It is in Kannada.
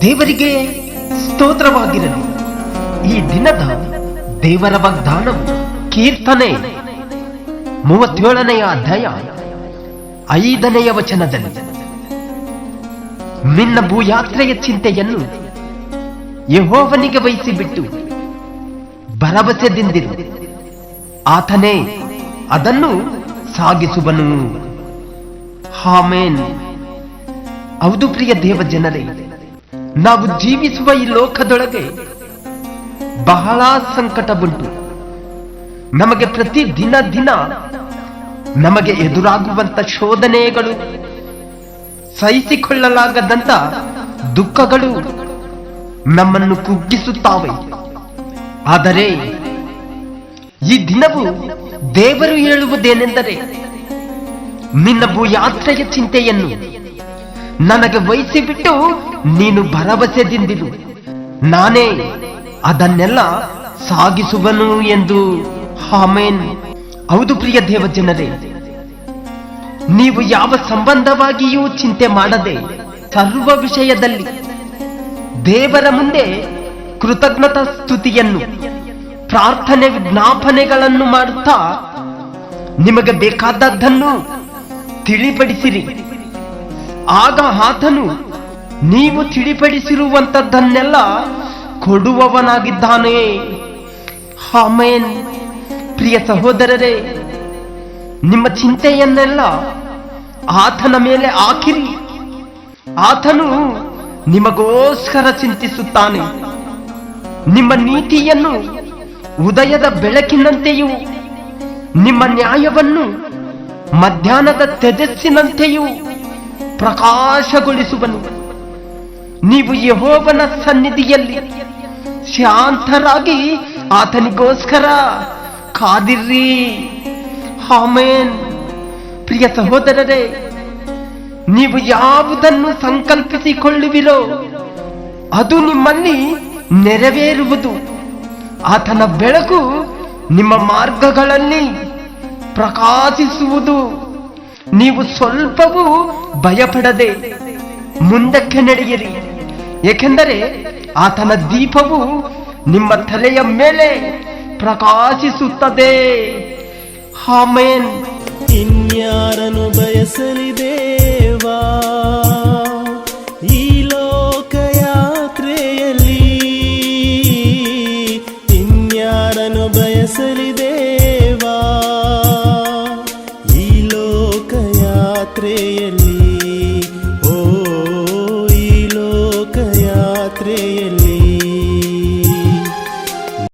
ದೇವರಿಗೆ ಸ್ತೋತ್ರವಾಗಿರಲಿ. ಈ ದಿನದ ದೇವರ ವಾಗ್ದಾನವು ಕೀರ್ತನೆ 37ನೇ ಅಧ್ಯಾಯ 5ನೇ ವಚನದಲ್ಲಿ, ನಿನ್ನ ಭೂಯಾತ್ರೆಯ ಚಿಂತೆಯನ್ನು ಯೆಹೋವನಿಗೆ ವಹಿಸಿಬಿಟ್ಟು ಭರವಸೆದಿಂದಿರು, ಆತನೇ ಅದನ್ನು ಸಾಗಿಸುವನು. ಆಮೆನ್. ಹೌದು ಪ್ರಿಯ ದೇವ ಜನರೇ, ನಾವು ಜೀವಿಸುವ ಈ ಲೋಕದೊಳಗೆ ಬಹಳ ಸಂಕಟ ಉಂಟು. ನಮಗೆ ಪ್ರತಿ ದಿನ ನಮಗೆ ಎದುರಾಗುವಂತ ಶೋಧನೆಗಳು, ಸಹಿಸಿಕೊಳ್ಳಲಾಗದಂತ ದುಃಖಗಳು ನಮ್ಮನ್ನು ಕುಗ್ಗಿಸುತ್ತಾವೆ. ಆದರೆ ಈ ದಿನವು ದೇವರು ಹೇಳುವುದೇನೆಂದರೆ, ನಿನ್ನ ಭೂಯಾತ್ರೆಯ ಚಿಂತೆಯನ್ನು ನನಗೆ ವಹಿಸಿಬಿಟ್ಟು ನೀನು ಭರವಸೆದಿಂದಿರು, ನಾನೇ ಅದನ್ನೆಲ್ಲ ಸಾಗಿಸುವನು ಎಂದು. ಆಮೆನ್. ಹೌದು ಪ್ರಿಯ ದೇವ ಜನರೇ, ನೀವು ಯಾವ ಸಂಬಂಧವಾಗಿಯೂ ಚಿಂತೆ ಮಾಡದೆ ಸರ್ವ ವಿಷಯದಲ್ಲಿ ದೇವರ ಮುಂದೆ ಕೃತಜ್ಞತಾ ಸ್ತುತಿಯನ್ನು, ಪ್ರಾರ್ಥನೆ, ವಿಜ್ಞಾಪನೆಗಳನ್ನು ಮಾಡುತ್ತಾ ನಿಮಗೆ ಬೇಕಾದದ್ದನ್ನು ತಿಳಿಪಡಿಸಿರಿ. ಆಗ ಆತನು ನೀವು ತಿಳಿಪಡಿಸಿರುವಂತದ್ದನ್ನೆಲ್ಲ ಕೊಡುವವನಾಗಿದ್ದಾನೆ. ಆಮೆನ್. ಪ್ರಿಯ ಸಹೋದರರೇ, ನಿಮ್ಮ ಚಿಂತೆಯನ್ನೆಲ್ಲ ಆತನ ಮೇಲೆ ಹಾಕಿರಿ. ಆತನು ನಿಮಗೋಸ್ಕರ ಚಿಂತಿಸುತ್ತಾನೆ. ನಿಮ್ಮ ನೀತಿಯನ್ನು ಉದಯದ ಬೆಳಕಿನಂತೆಯೂ ನಿಮ್ಮ ನ್ಯಾಯವನ್ನು ಮಧ್ಯಾಹ್ನದ ತೇಜಸ್ಸಿನಂತೆಯೂ ಪ್ರಕಾಶಗೊಳಿಸುವನು. ನೀವು ಯೆಹೋವನ ಸನ್ನಿಧಿಯಲ್ಲಿ ಶಾಂತರಾಗಿ ಆತನಿಗೋಸ್ಕರ ಕಾದಿರ್ರಿ. ಆಮೆನ್. ಪ್ರಿಯ ಸಹೋದರರೇ, ನೀವು ಯಾವುದನ್ನು ಸಂಕಲ್ಪಿಸಿಕೊಳ್ಳುವಿರೋ ಅದು ನಿಮ್ಮಲ್ಲಿ ನೆರವೇರುವುದು. ಆತನ ಬೆಳಕು ನಿಮ್ಮ ಮಾರ್ಗಗಳಲ್ಲಿ ಪ್ರಕಾಶಿಸುವುದು. ನೀವು ಸ್ವಲ್ಪವೂ ಭಯಪಡದೆ ಮುಂದಕ್ಕೆ ನಡೆಯಿರಿ, ಏಕೆಂದರೆ ಆತನ ದೀಪವು ನಿಮ್ಮ ತಲೆಯ ಮೇಲೆ ಪ್ರಕಾಶಿಸುತ್ತದೆ. ಆಮೆನ್. ಇನ್ಯಾರನ್ನು ಬಯಸಲಿ ದೇವಾ ಈ ಲೋಕಯಾತ್ರೆಯಲ್ಲಿ, ಇನ್ಯಾರನ್ನು ಬಯಸಲಿ ದೇವಾ ಈ ಲೋಕಯಾತ್ರೆಯಲ್ಲಿ.